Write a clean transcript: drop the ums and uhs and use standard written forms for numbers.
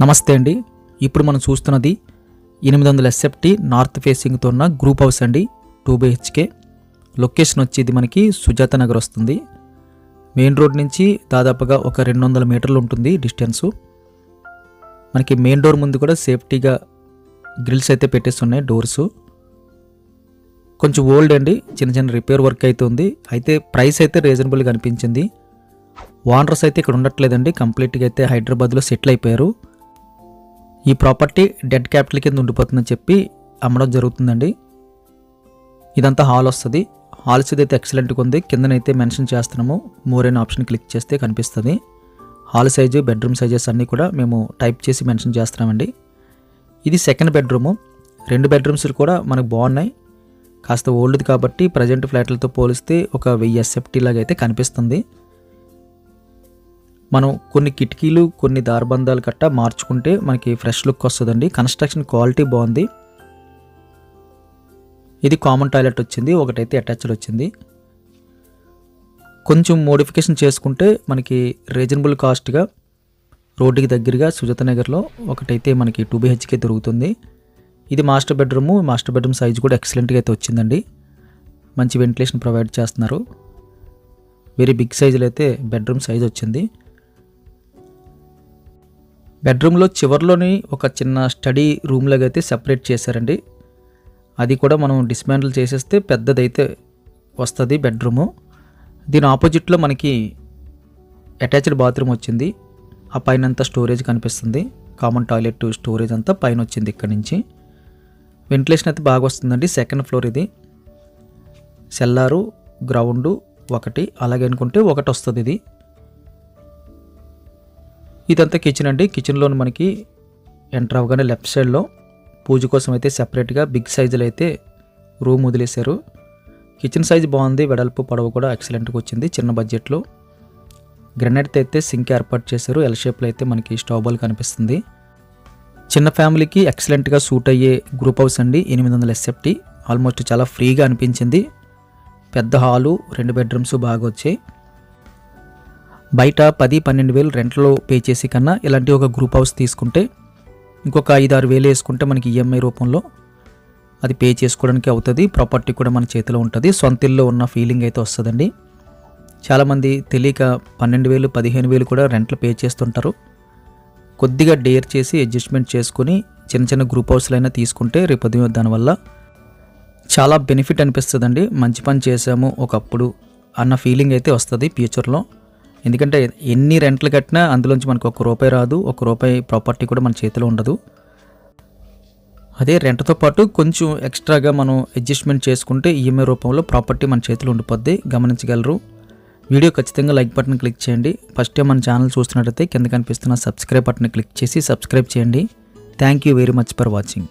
నమస్తే అండి. ఇప్పుడు మనం చూస్తున్నది 800 SFT నార్త్ ఫేసింగ్తో ఉన్న గ్రూప్ హౌస్ అండి. 2 BHK. లొకేషన్ వచ్చేది మనకి సుజాత నగర్ వస్తుంది. మెయిన్ రోడ్ నుంచి దాదాపుగా ఒక 200 మీటర్లు ఉంటుంది డిస్టెన్సు. మనకి మెయిన్ డోర్ ముందు కూడా సేఫ్టీగా గ్రిల్స్ అయితే పెట్టేస్తున్నాయి డోర్సు. కొంచెం ఓల్డ్ అండి, చిన్న చిన్న రిపేర్ వర్క్ అయితే ఉంది. అయితే ప్రైస్ అయితే రీజనబుల్గా అనిపించింది. ఓనర్స్ అయితే ఇక్కడ ఉండట్లేదండి, కంప్లీట్గా అయితే హైదరాబాద్లో సెటిల్ అయిపోయారు. ఈ ప్రాపర్టీ డెడ్ క్యాపిటల్ కింద ఉండిపోతుందని చెప్పి అమ్మడం జరుగుతుందండి. ఇదంతా హాల్ వస్తుంది. హాల్స్ అయితే ఎక్సలెంట్గా ఉంది. కిందనైతే మెన్షన్ చేస్తున్నాము, మోర్ అనే ఆప్షన్ క్లిక్ చేస్తే కనిపిస్తుంది. హాల్ సైజు, బెడ్రూమ్ సైజెస్ అన్నీ కూడా మేము టైప్ చేసి మెన్షన్ చేస్తున్నామండి. ఇది సెకండ్ బెడ్రూము. 2 బెడ్రూమ్స్ కూడా మనకు బాగున్నాయి. కాస్త ఓల్డ్ది కాబట్టి ప్రజెంట్ ఫ్లాట్లతో పోలిస్తే ఒక 1000 SFT లాగా అయితే కనిపిస్తుంది. మనం కొన్ని కిటికీలు, కొన్ని దారబంధాలు గట్టా మార్చుకుంటే మనకి ఫ్రెష్ లుక్ వస్తుందండి. కన్స్ట్రక్షన్ క్వాలిటీ బాగుంది. ఇది కామన్ టాయిలెట్ వచ్చింది, ఒకటైతే అటాచ్డ్ వచ్చింది. కొంచెం మోడిఫికేషన్ చేసుకుంటే మనకి రీజనబుల్ కాస్ట్గా రోడ్డుకి దగ్గరగా సుజాత నగర్లో ఒకటైతే మనకి 2 BHK దొరుకుతుంది. ఇది master bedroom. Master bedroom size కూడా ఎక్సలెంట్గా అయితే వచ్చిందండి. మంచి వెంటిలేషన్ ప్రొవైడ్ చేస్తున్నారు. వెరీ బిగ్ సైజులో అయితే బెడ్రూమ్ సైజ్ వచ్చింది. బెడ్రూమ్లో చివరిలోని ఒక చిన్న స్టడీ రూమ్ లాగా అయితే సెపరేట్ చేశారండి. అది కూడా మనం డిస్మాంటిల్ చేసేస్తే పెద్దదైతే వస్తుంది బెడ్రూము. దీని ఆపోజిట్లో మనకి అటాచ్డ్ బాత్రూమ్ వచ్చింది. ఆ పైన అంతా స్టోరేజ్ కనిపిస్తుంది. కామన్ టాయిలెట్ స్టోరేజ్ అంతా పైన వచ్చింది. ఇక్కడ నుంచి వెంటిలేషన్ అయితే బాగా వస్తుందండి. సెకండ్ ఫ్లోర్ ఇది. సెల్లారు, గ్రౌండు ఒకటి, అలాగే అనుకుంటే ఒకటి వస్తుంది. ఇది ఇదంతా కిచెన్ అండి. కిచెన్లో మనకి ఎంటర్ అవ్వగానే లెఫ్ట్ సైడ్లో పూజ కోసం అయితే సెపరేట్గా బిగ్ సైజులో అయితే రూమ్ వదిలేశారు. కిచెన్ సైజ్ బాగుంది. వెడల్పు పొడవు కూడా ఎక్సలెంట్గా వచ్చింది. చిన్న బడ్జెట్లో గ్రానైట్ అయితే సింక్ ఏర్పాటు చేశారు. ఎల్ షేప్లో అయితే మనకి స్టవ్ బాల్ కనిపిస్తుంది. చిన్న ఫ్యామిలీకి ఎక్సలెంట్గా సూట్ అయ్యే గ్రూప్ హౌస్ అండి. 800 SFT. ఆల్మోస్ట్ చాలా ఫ్రీగా అనిపించింది. పెద్ద హాలు, 2 బెడ్రూమ్స్ బాగా వచ్చాయి. బయట 10-12 వేలు రెంట్లో పే చేసి కన్నా ఇలాంటి ఒక గ్రూప్ హౌస్ తీసుకుంటే ఇంకొక 5-6 వేలు వేసుకుంటే మనకి EMI రూపంలో అది పే చేసుకోవడానికి అవుతుంది. ప్రాపర్టీ కూడా మన చేతిలో ఉంటుంది. సొంత ఇల్లు ఉన్న ఫీలింగ్ అయితే వస్తుందండి. చాలామంది తెలియక 12,000, 15,000 కూడా రెంట్లు పే చేస్తుంటారు. కొద్దిగా డేర్ చేసి అడ్జస్ట్మెంట్ చేసుకొని చిన్న చిన్న గ్రూప్ హౌస్లు అయినా తీసుకుంటే రేపు దానివల్ల చాలా బెనిఫిట్ అనిపిస్తుందండి. మంచి పని చేసాము ఒకప్పుడు అన్న ఫీలింగ్ అయితే వస్తుంది ఫ్యూచర్లో. ఎందుకంటే ఎన్ని రెంట్లు కట్టినా అందులోంచి మనకు ₹1 రాదు. ₹1 ప్రాపర్టీ కూడా మన చేతిలో ఉండదు. అదే రెంట్తో పాటు కొంచెం ఎక్స్ట్రాగా మనం అడ్జస్ట్మెంట్ చేసుకుంటే EMI రూపంలో ప్రాపర్టీ మన చేతిలో ఉండిపోద్ది. గమనించగలరు. వీడియో ఖచ్చితంగా లైక్ బటన్ క్లిక్ చేయండి. ఫస్ట్ టైం మన ఛానల్ చూస్తున్నట్టయితే కింద కనిపిస్తున్న సబ్స్క్రైబ్ బటన్ క్లిక్ చేసి సబ్స్క్రైబ్ చేయండి. Thank you very much for watching.